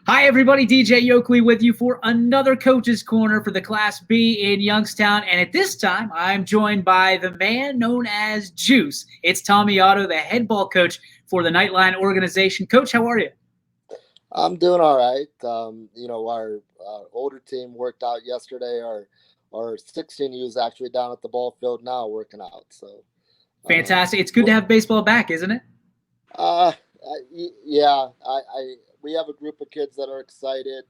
Hi, everybody. DJ Yoakley with you for another Coach's Corner for the Class B in Youngstown. And at this time, I'm joined by the man known as Juice. It's Tommy Otto, the head ball coach for the Knightline organization. Coach, how are you? I'm doing all right. Our older team worked out yesterday. Our 16U is actually down at the ball field now working out. So Fantastic. It's good to have baseball back, isn't it? Yeah. We have a group of kids that are excited,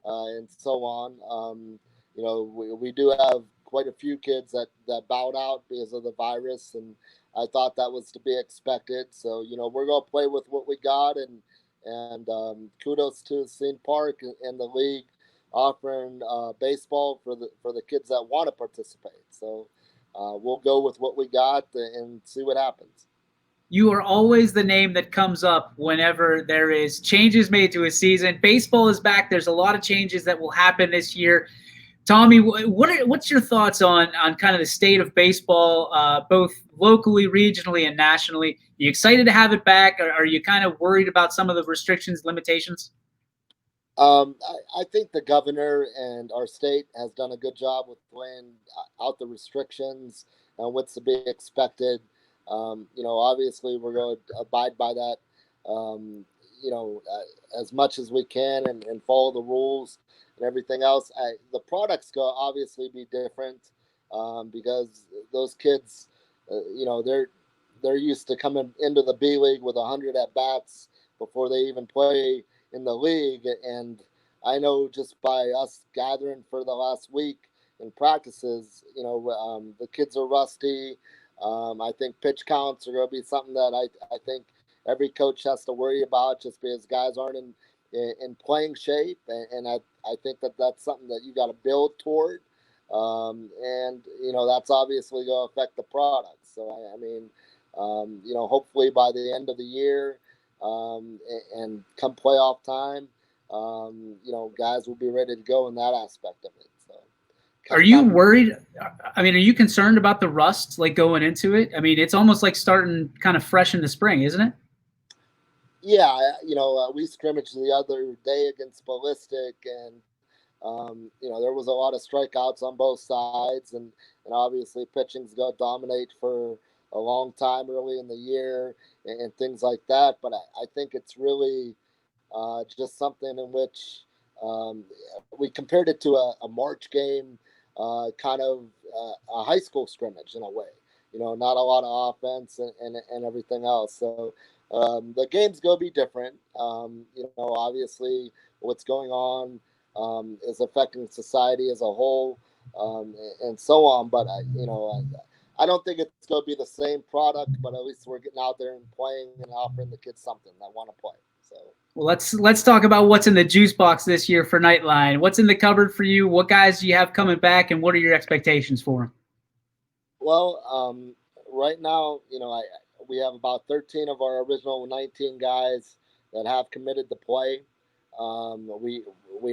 and so on. We do have quite a few kids that bowed out because of the virus, and I thought that was to be expected. So we're gonna play with what we got, and kudos to Cene Park and the league offering baseball for the kids that want to participate. So we'll go with what we got and see what happens. You are always the name that comes up whenever there is changes made to a season. Baseball is back. There's a lot of changes that will happen this year. Tommy, what's your thoughts on kind of the state of baseball, both locally, regionally, and nationally? Are you excited to have it back? Or are you kind of worried about some of the restrictions, limitations? I think the governor and our state has done a good job with laying out the restrictions and what's to be expected. Obviously, we're going to abide by that, as much as we can and follow the rules and everything else. The products go obviously be different because those kids, they're used to coming into the B League with 100 at bats before they even play in the league. And I know just by us gathering for the last week in practices, the kids are rusty. I think pitch counts are going to be something that I think every coach has to worry about just because guys aren't in playing shape. And I think that's something that you got to build toward. That's obviously going to affect the product. So, hopefully by the end of the year and come playoff time, guys will be ready to go in that aspect of it. So. Are you worried? I mean, are you concerned about the rust like going into it? I mean, it's almost like starting kind of fresh in the spring, isn't it? Yeah, we scrimmaged the other day against Ballistic, and there was a lot of strikeouts on both sides, and obviously pitching's going to dominate for a long time early in the year and things like that. But I think it's really just something in which we compared it to a March game, kind of a high school scrimmage in a way. Not a lot of offense and everything else. So the game's going to be different. Obviously, what's going on is affecting society as a whole, and so on. But I don't think it's going to be the same product. But at least we're getting out there and playing and offering the kids something that want to play. So. Well, let's talk about what's in the juice box this year for Knightline. What's in the cupboard for you? What guys do you have coming back, and what are your expectations for them? Well, right now, we have about 13 of our original 19 guys that have committed to play. We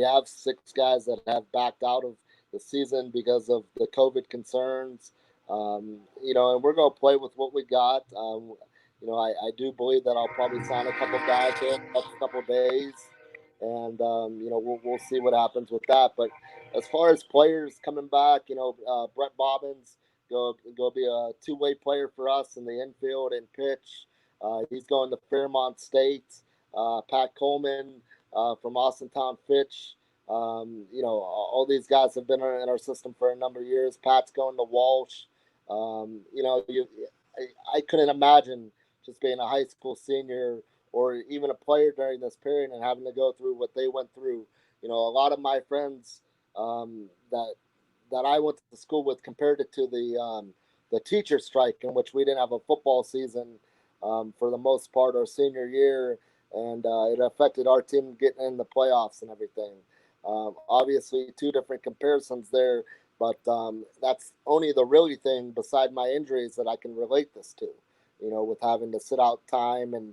have 6 guys that have backed out of the season because of the COVID concerns. And we're going to play with what we got. I do believe that I'll probably sign a couple guys here in the next couple of days, and we'll see what happens with that. But as far as players coming back, Brett Bobbins go be a two-way player for us in the infield and pitch. He's going to Fairmont State. Pat Coleman from Austintown Fitch. All these guys have been in our system for a number of years. Pat's going to Walsh. I couldn't imagine just being a high school senior or even a player during this period and having to go through what they went through. A lot of my friends that I went to school with compared it to the teacher strike, in which we didn't have a football season for the most part our senior year, and it affected our team getting in the playoffs and everything. Obviously, 2 different comparisons there, but that's only the really thing beside my injuries that I can relate this to. With having to sit out time and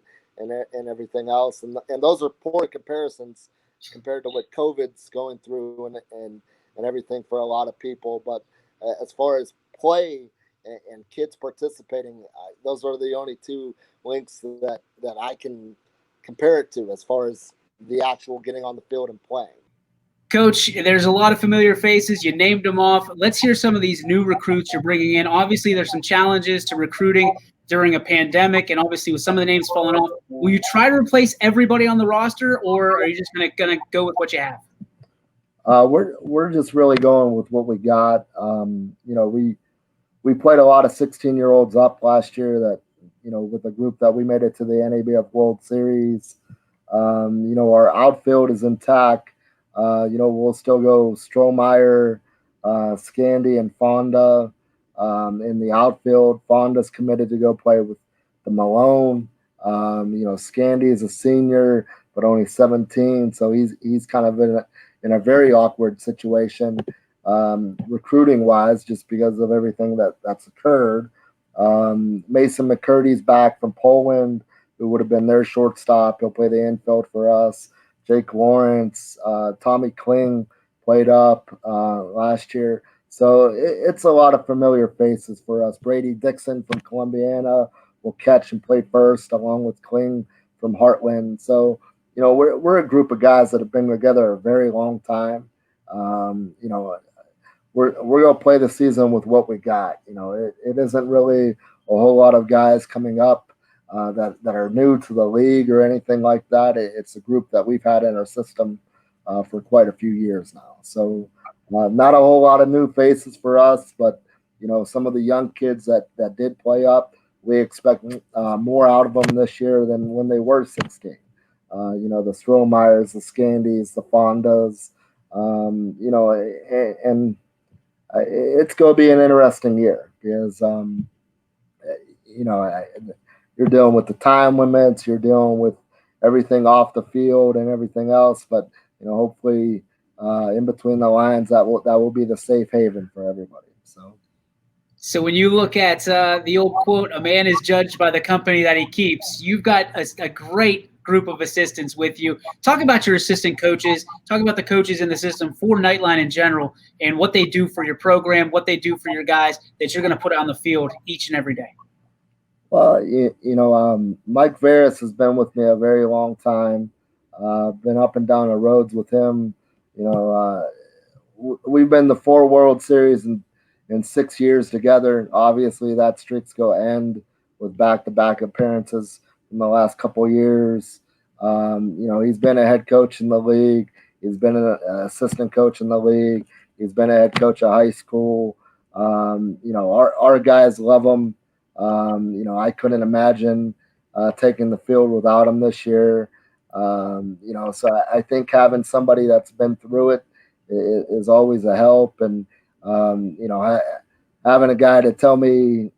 everything else, and those are poor comparisons compared to what COVID's going through and everything for a lot of people. But as far as play and kids participating, those are the only 2 links that I can compare it to as far as the actual getting on the field and playing. Coach, there's a lot of familiar faces. You named them off. Let's hear some of these new recruits you're bringing in. Obviously, there's some challenges to recruiting during a pandemic, and obviously with some of the names falling off. Will you try to replace everybody on the roster, or are you just gonna go with what you have? We're just really going with what we got. We played a lot of 16-year-olds up last year that, with the group that we made it to the NABF World Series. Our outfield is intact. We'll still go Strohmeyer, Scandy, and Fonda in the outfield. Fonda's committed to go play with the Malone. Scandy is a senior, but only 17, so he's kind of in a very awkward situation, recruiting-wise, just because of everything that's occurred. Mason McCurdy's back from Poland, who would have been their shortstop. He'll play the infield for us. Jake Lawrence, Tommy Kling played up last year. So it's a lot of familiar faces for us. Brady Dixon from Columbiana will catch and play first, along with Kling from Heartland. So, we're a group of guys that have been together a very long time. We're going to play the season with what we got. It isn't really a whole lot of guys coming up that are new to the league or anything like that. It's a group that we've had in our system for quite a few years now. So not a whole lot of new faces for us, but some of the young kids that did play up, we expect more out of them this year than when they were 16. The Strohmeyers, the Scandys, the Fondas, and it's going to be an interesting year because you're dealing with the time limits, you're dealing with everything off the field and everything else, but hopefully in between the lines that will be the safe haven for everybody. So when you look at the old quote, "A man is judged by the company that he keeps," you've got a great group of assistants with you. Talk about your assistant coaches. Talk about the coaches in the system for Knightline in general and what they do for your program, what they do for your guys that you're going to put on the field each and every day. Well, Mike Veras has been with me a very long time. Been up and down the roads with him. We've been the 4 World Series in 6 years together. Obviously, that streak's going to end with back-to-back appearances in the last couple of years. He's been a head coach in the league. He's been an assistant coach in the league. He's been a head coach at high school. Our guys love him. I couldn't imagine taking the field without him this year. So I think having somebody that's been through it is always a help. And, having a guy to tell me,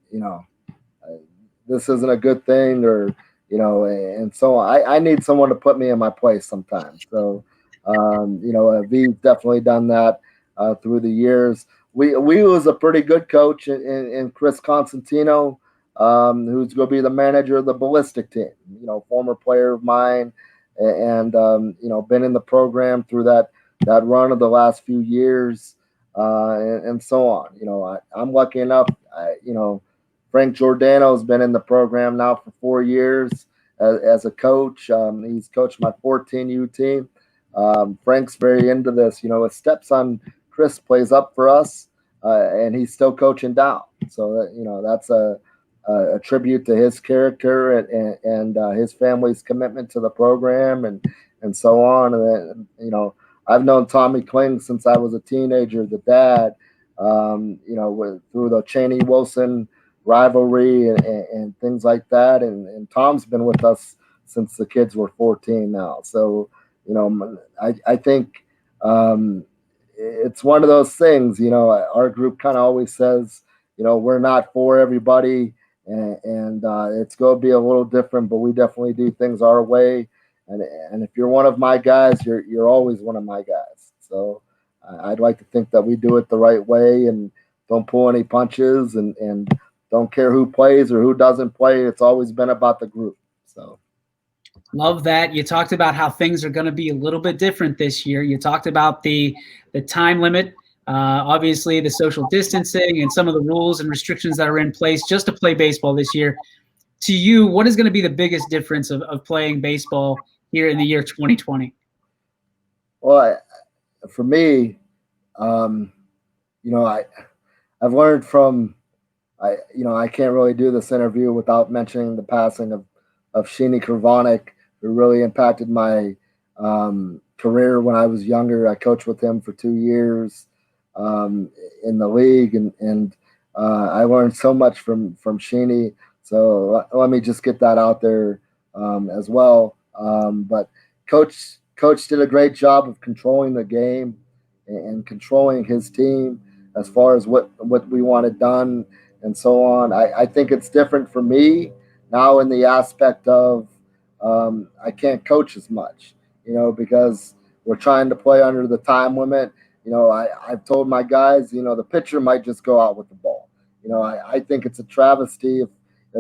this isn't a good thing or, and so on. I need someone to put me in my place sometimes. So, we've definitely done that through the years. We was a pretty good coach in Chris Constantino, who's going to be the manager of the ballistic team, former player of mine and been in the program through that run of the last few years and so on. I'm lucky enough, Frank Giordano's been in the program now for 4 years as a coach. He's coached my 14U team. Frank's very into this. His stepson Chris plays up for us, and he's still coaching down. So that's a tribute to his character and his family's commitment to the program and so on. And then, I've known Tommy Kling since I was a teenager, the dad. Through the Cheney Wilson rivalry and things like that. And Tom's been with us since the kids were 14 now. So, I think it's one of those things, our group kind of always says, we're not for everybody and it's going to be a little different, but we definitely do things our way. And if you're one of my guys, you're always one of my guys. So I'd like to think that we do it the right way and don't pull any punches and don't care who plays or who doesn't play. It's always been about the group. So. Love that. You talked about how things are going to be a little bit different this year. You talked about the time limit, obviously the social distancing and some of the rules and restrictions that are in place just to play baseball this year. To you, what is going to be the biggest difference of playing baseball here in the year 2020? Well, for me, I've learned from I can't really do this interview without mentioning the passing of Sheeny Kravonik, who really impacted my career when I was younger. I coached with him for 2 years in the league, and I learned so much from Sheeny. So let me just get that out there as well. But Coach did a great job of controlling the game and controlling his team as far as what we wanted done and so on. I think it's different for me now in the aspect of I can't coach as much, because we're trying to play under the time limit. I've told my guys, the pitcher might just go out with the ball. I think it's a travesty if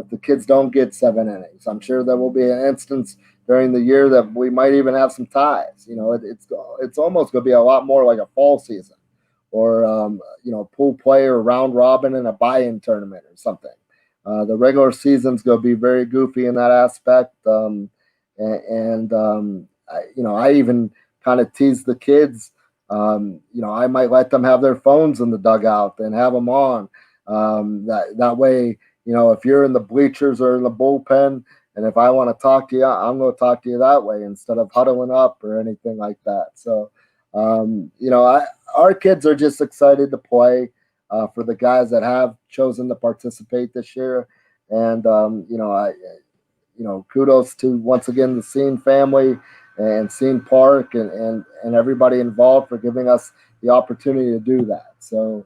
the kids don't get 7 innings. I'm sure there will be an instance during the year that we might even have some ties. It's almost going to be a lot more like a fall season, or pool play or round robin in a buy-in tournament or something. The regular season's going to be very goofy in that aspect, I even kind of tease the kids. I might let them have their phones in the dugout and have them on. That way, if you're in the bleachers or in the bullpen, and if I want to talk to you, I'm going to talk to you that way instead of huddling up or anything like that. So, our kids are just excited to play for the guys that have chosen to participate this year. And, kudos to, once again, the Cene family and Cene Park and everybody involved for giving us the opportunity to do that. So,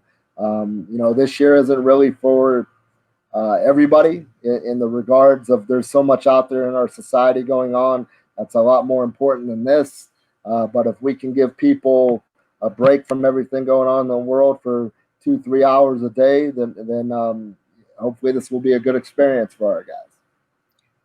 this year isn't really for everybody in the regards of there's so much out there in our society going on that's a lot more important than this. But if we can give people a break from everything going on in the world for 2-3 hours a day, then hopefully this will be a good experience for our guys.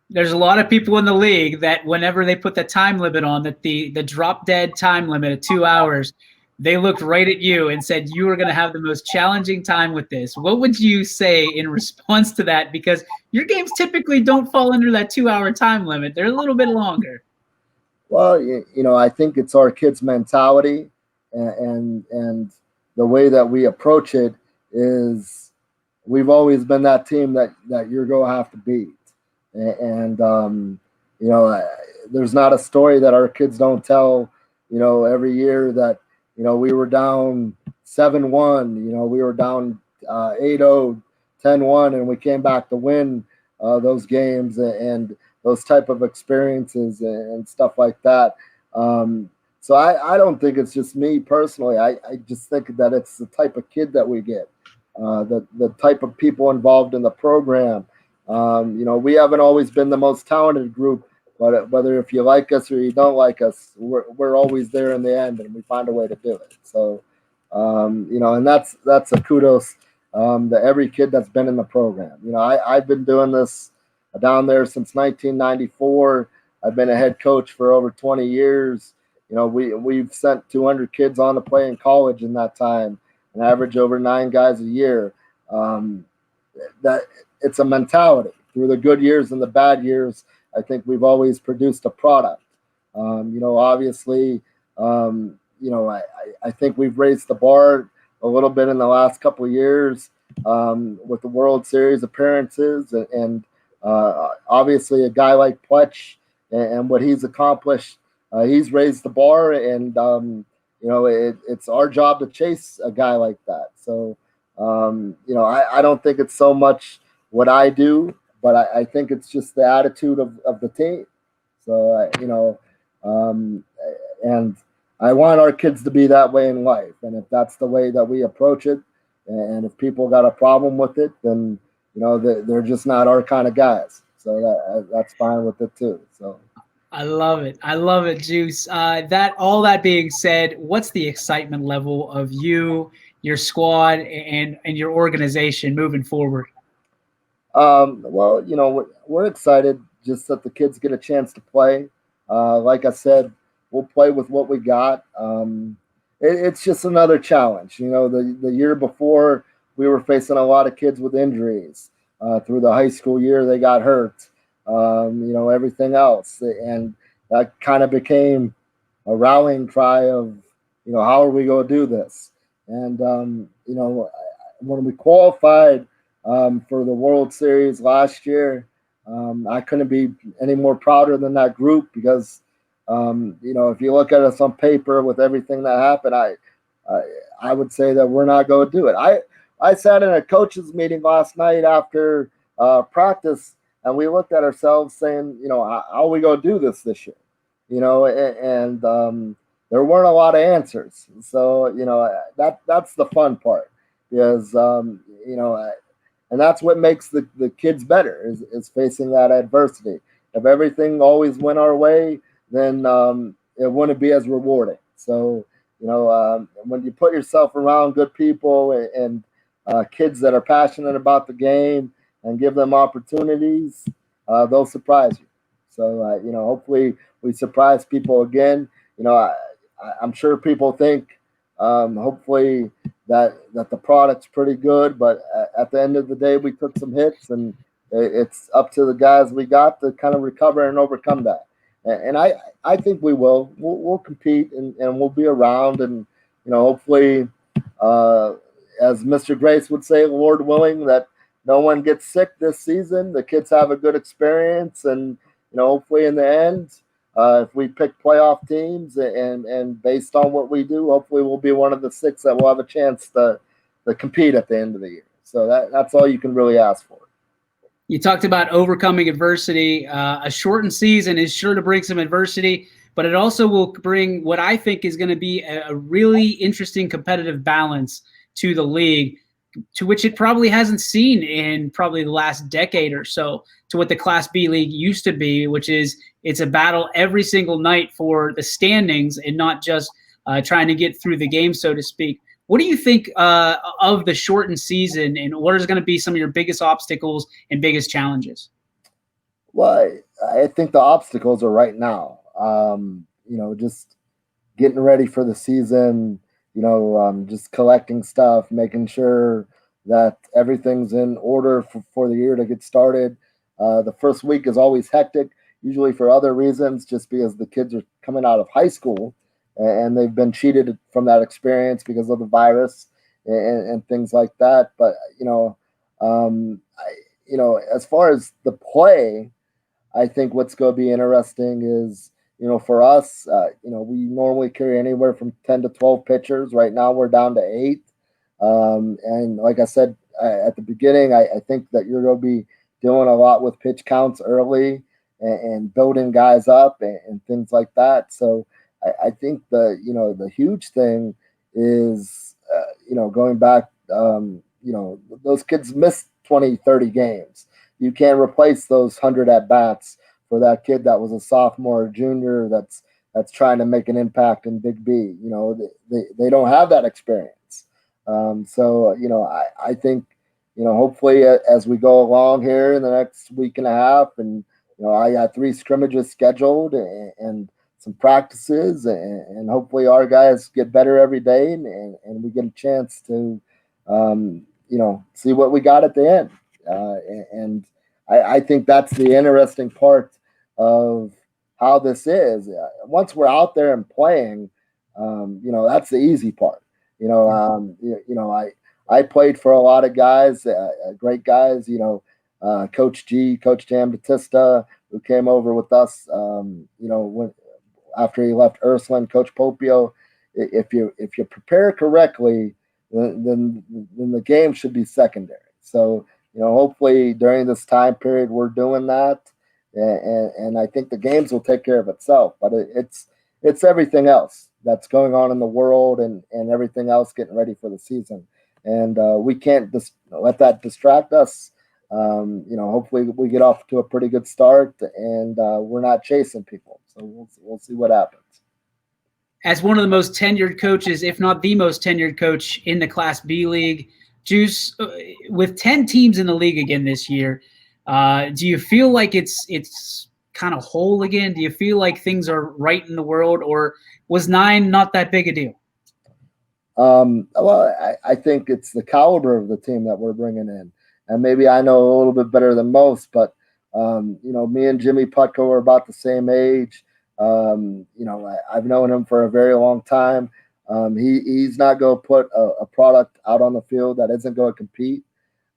There's a lot of people in the league that whenever they put the time limit on, that the drop dead time limit of 2 hours, they looked right at you and said you were going to have the most challenging time with this. What would you say in response to that? Because your games typically don't fall under that 2-hour time limit. They're a little bit longer. Well, I think it's our kids' mentality and the way that we approach it is we've always been that team that you're going to have to beat. And there's not a story that our kids don't tell, every year that, we were down 7-1, we were down 8-0, 10-1, and we came back to win those games and those type of experiences and stuff like that. So I don't think it's just me personally. I just think that it's the type of kid that we get, the type of people involved in the program. We haven't always been the most talented group, but whether if you like us or you don't like us, we're always there in the end, and we find a way to do it. So, and that's a kudos to every kid that's been in the program. I've been doing this down there since 1994. I've been a head coach for over 20 years. We've sent 200 kids on to play in college in that time, and average over 9 guys a year. That it's a mentality through the good years and the bad years. I think we've always produced a product. Obviously, I think we've raised the bar a little bit in the last couple of years with the World Series appearances and obviously a guy like Pletch and what he's accomplished. He's raised the bar, and it's our job to chase a guy like that. So, I don't think it's so much what I do, but I think it's just the attitude of the team. So, and I want our kids to be that way in life. And if that's the way that we approach it, and if people got a problem with it, then, they're just not our kind of guys. So that's fine with it too. So. I love it. I love it, Juice. All that being said, what's the excitement level of you, your squad, and your organization moving forward? Well, we're excited just that the kids get a chance to play. Like I said, we'll play with what we got. It's just another challenge. The year before, we were facing a lot of kids with injuries. Through the high school year, they got hurt. Everything else. And, that kind of became a rallying cry of, how are we going to do this? And, when we qualified for the World Series last year, I couldn't be any more prouder than that group because, if you look at us on paper with everything that happened, I would say that we're not going to do it. I sat in a coaches meeting last night after practice, and we looked at ourselves saying, how are we going to do this year? And there weren't a lot of answers. So, that's the fun part because, and that's what makes the kids better is facing that adversity. If everything always went our way, then it wouldn't be as rewarding. So, when you put yourself around good people and kids that are passionate about the game and give them opportunities, they'll surprise you. So, hopefully we surprise people again. I'm sure people think, hopefully that the product's pretty good, but at the end of the day, we took some hits, and it's up to the guys we got to kind of recover and overcome that. And I think we will. We'll compete and we'll be around, and hopefully, as Mr. Grace would say, Lord willing, that no one gets sick this season. The kids have a good experience, and hopefully in the end, if we pick playoff teams and based on what we do, hopefully we'll be one of the 6 that will have a chance to compete at the end of the year. So that's all you can really ask for. You talked about overcoming adversity. A shortened season is sure to bring some adversity, but it also will bring what I think is going to be a really interesting competitive balance to the league, to which it probably hasn't seen in probably the last decade or so, to what the Class B League used to be, which is it's a battle every single night for the standings and not just trying to get through the game, so to speak. What do you think of the shortened season, and what is going to be some of your biggest obstacles and biggest challenges? Well, I think the obstacles are right now. Just getting ready for the season, just collecting stuff, making sure that everything's in order for the year to get started. The first week is always hectic, usually for other reasons, just because the kids are coming out of high school and they've been cheated from that experience because of the virus and things like that. But, as far as the play, I think what's going to be interesting is, for us, we normally carry anywhere from 10 to 12 pitchers. Right now we're down to 8. And like I said at the beginning, I think that you're going to be doing a lot with pitch counts early and building guys up and things like that. So I think the huge thing is, going back, those kids missed 20, 30 games. You can't replace those 100 at-bats for that kid that was a sophomore or junior that's trying to make an impact in Big B. They don't have that experience. I think, hopefully as we go along here in the next week and a half, and, I got 3 scrimmages scheduled and some practices, and hopefully our guys get better every day and we get a chance to, see what we got at the end. And I think that's the interesting part of how this is. Once we're out there and playing, that's the easy part. I played for a lot of guys, great guys, Coach G, Coach Dan Batista, who came over with us, after he left Ursuline, Coach Popio. If you prepare correctly, then the game should be secondary. So, hopefully during this time period, we're doing that. And I think the games will take care of itself, but it's everything else that's going on in the world and everything else getting ready for the season. And we can't just let that distract us. Hopefully we get off to a pretty good start and we're not chasing people. So we'll see what happens. As one of the most tenured coaches, if not the most tenured coach in the Class B League, Juice, with 10 teams in the league again this year, do you feel like it's kind of whole again? Do you feel like things are right in the world, or was 9 not that big a deal? Well, I think it's the caliber of the team that we're bringing in. And maybe I know a little bit better than most, but, me and Jimmy Putko are about the same age. I've known him for a very long time. He's not going to put a product out on the field that isn't going to compete.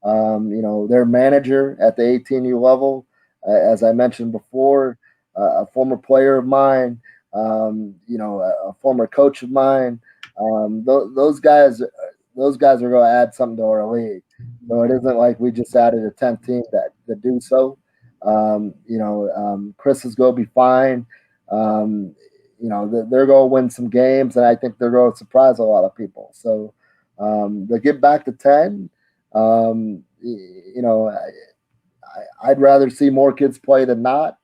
Their manager at the 18U level, as I mentioned before, a former player of mine, a former coach of mine. Those guys are going to add something to our league. So it isn't like we just added a 10th team that do so. Chris is going to be fine. They're going to win some games, and I think they're going to surprise a lot of people. So to get back to 10, I'd rather see more kids play than not.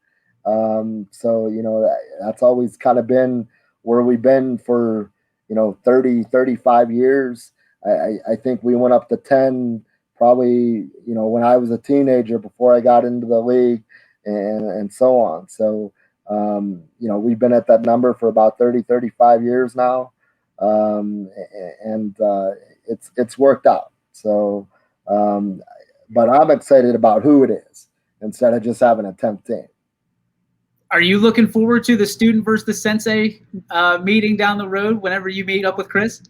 That's always kind of been where we've been for, 30, 35 years. I think we went up to 10 probably, when I was a teenager before I got into the league and so on. So, we've been at that number for about 30, 35 years now. It's worked out. So, but I'm excited about who it is instead of just having a 10th team. Are you looking forward to the student versus the sensei meeting down the road whenever you meet up with Chris?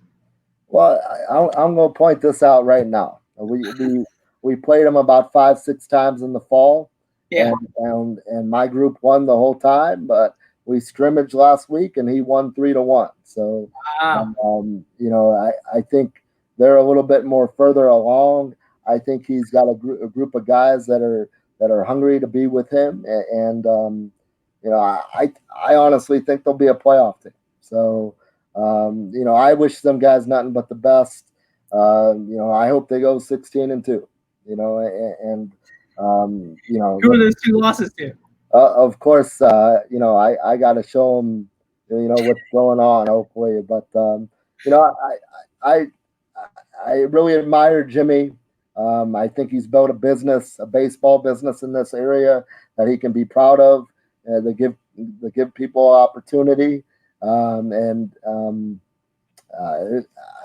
Well, I'm going to point this out right now. We played him about 5-6 times in the fall. Yeah. And my group won the whole time, but we scrimmaged last week and he won 3-1. So, wow. I think they're a little bit more further along. I think he's got a group of guys that are hungry to be with him, and I honestly think they'll be a playoff team. So, I wish them guys nothing but the best. I hope they go 16-2. Who are those 2 losses to? Of course, I got to show them, what's going on. Hopefully, but I really admire Jimmy. I think he's built a baseball business in this area that he can be proud of. To give people opportunity, I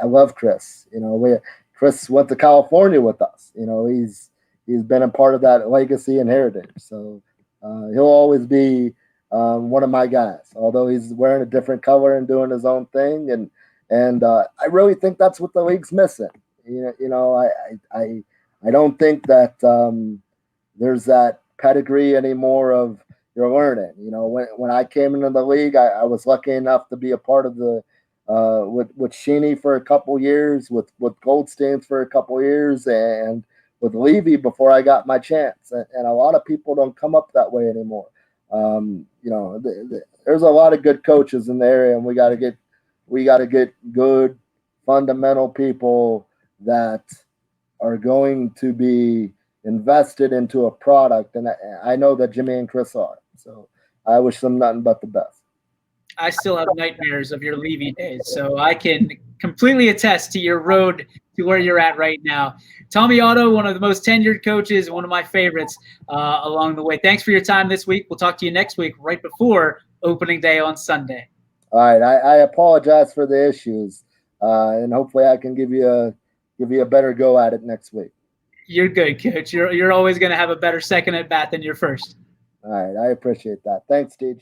love Chris. Chris went to California with us. He's been a part of that legacy and heritage. So he'll always be one of my guys, although he's wearing a different color and doing his own thing. And I really think that's what the league's missing. I don't think that there's that pedigree anymore of you're learning. When I came into the league, I was lucky enough to be a part of the with Sheeny for a couple years, with Goldstein for a couple years, and with Levy before I got my chance. And a lot of people don't come up that way anymore. There's a lot of good coaches in the area, and we got to get good fundamental people that are going to be invested into a product. And I know that Jimmy and Chris are. So I wish them nothing but the best. I still have nightmares of your Levy days, so I can completely attest to your road to where you're at right now. Tommy Otto, one of the most tenured coaches, one of my favorites along the way. Thanks for your time this week. We'll talk to you next week, right before opening day on Sunday. All right. I apologize for the issues, and hopefully I can give you a better go at it next week. You're good, Coach. You're always going to have a better second at bat than your first. All right. I appreciate that. Thanks, Steve.